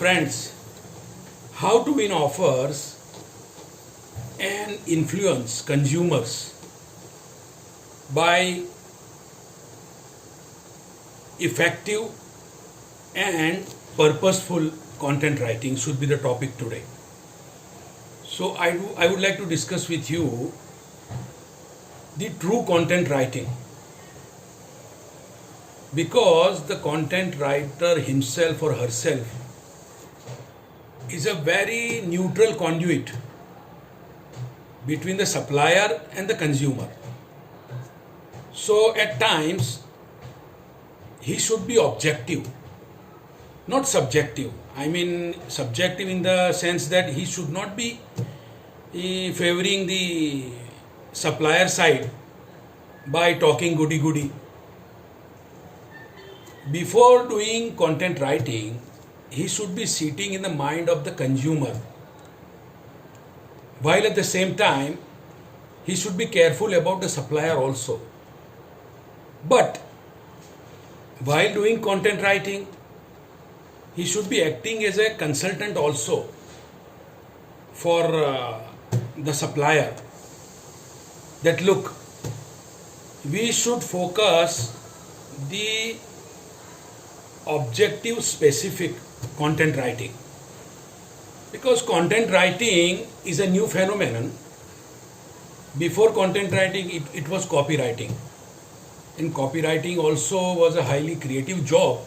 Friends, how to win offers and influence consumers by effective and purposeful content writing should be the topic today. So I would like to discuss with you the true content writing, because the content writer himself or herself is a very neutral conduit between the supplier and the consumer. So at times he should be objective, not subjective. I mean subjective in the sense that he should not be favoring the supplier side by talking goody goody. Before doing content writing, he should be sitting in the mind of the consumer, while at the same time he should be careful about the supplier also. But while doing content writing, he should be acting as a consultant also for the supplier, that look, we should focus the objective specific content writing, because content writing is a new phenomenon. Before content writing, it was copywriting, and copywriting also was a highly creative job,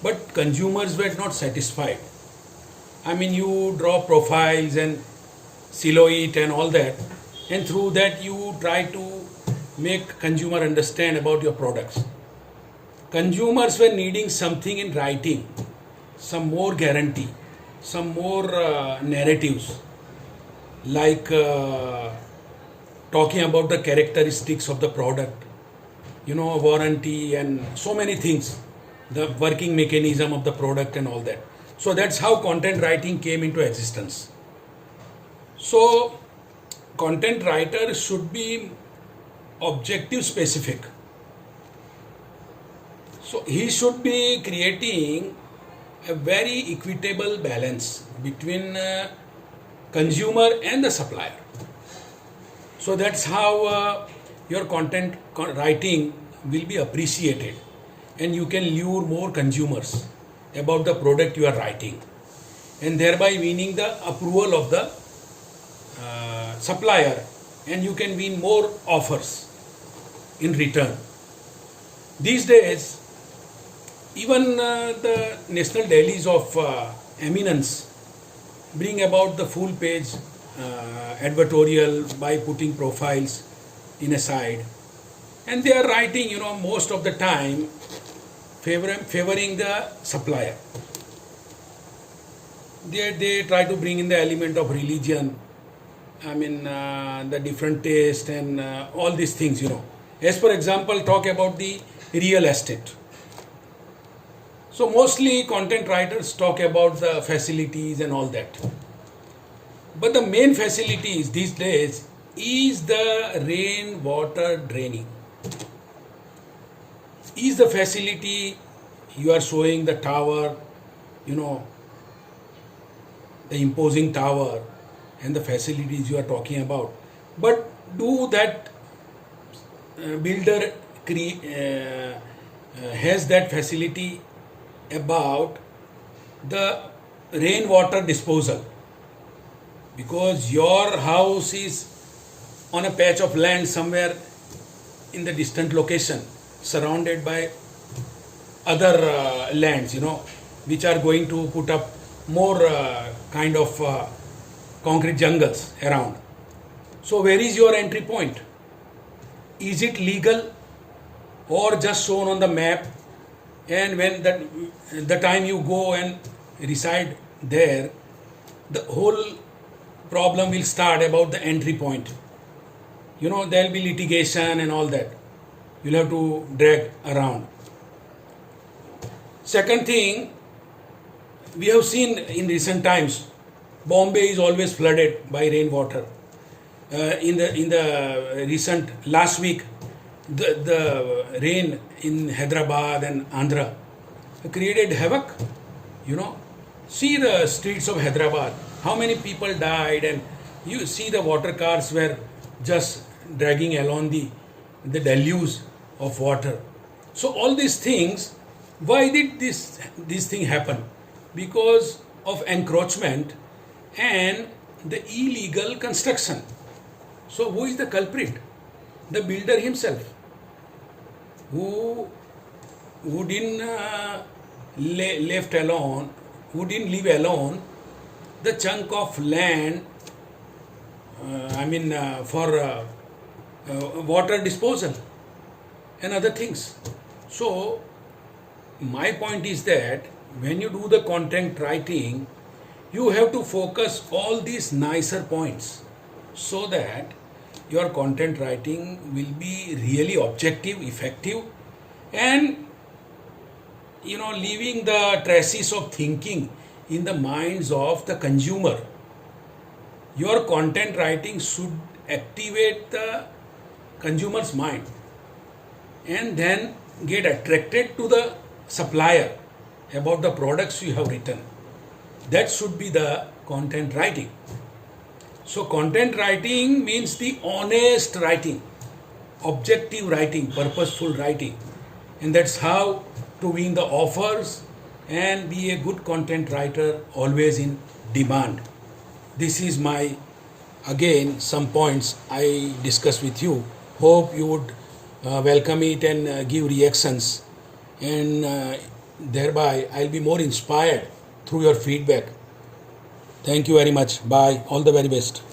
but consumers were not satisfied. I mean, you draw profiles and silhouette and all that, and through that you try to make consumer understand about your products. Consumers were needing something in writing, some more guarantee, some more narratives, like talking about the characteristics of the product, warranty and so many things, the working mechanism of the product and all that. So that's how content writing came into existence. So content writer should be objective specific. So he should be creating a very equitable balance between consumer and the supplier. So that's how your content writing will be appreciated, and you can lure more consumers about the product you are writing, and thereby winning the approval of the supplier, and you can win more offers in return. These days, even the national dailies of eminence bring about the full page advertorial by putting profiles in a side, and they are writing, most of the time favoring the supplier. They try to bring in the element of religion, the different taste and all these things, As for example, talk about the real estate. So mostly content writers talk about the facilities and all that. But the main facilities these days is the rainwater draining. Is the facility you are showing the tower, the imposing tower and the facilities you are talking about. But do that builder has that facility about the rainwater disposal, because your house is on a patch of land somewhere in the distant location, surrounded by other lands, which are going to put up more kind of concrete jungles around. So where is your entry point? Is it legal or just shown on the map? And when the time you go and reside there, the whole problem will start about the entry point. There will be litigation and all that. You'll have to drag around. Second thing, we have seen in recent times, Bombay is always flooded by rainwater. In the recent last week, the rain in Hyderabad and Andhra created havoc, See the streets of Hyderabad, how many people died, and you see the water cars were just dragging along the deluge of water. So all these things, why did this thing happen? Because of encroachment and the illegal construction. So who is the culprit? The builder himself, who didn't left alone, who didn't leave alone the chunk of land. For water disposal and other things. So my point is that when you do the content writing, you have to focus all these nicer points so that your content writing will be really objective, effective, and leaving the traces of thinking in the minds of the consumer. Your content writing should activate the consumer's mind and then get attracted to the supplier about the products you have written. That should be the content writing. So content writing means the honest writing, objective writing, purposeful writing. And that's how to win the offers and be a good content writer, always in demand. This is my, again, some points I discuss with you. Hope you would welcome it and give reactions, and thereby I'll be more inspired through your feedback. Thank you very much. Bye. All the very best.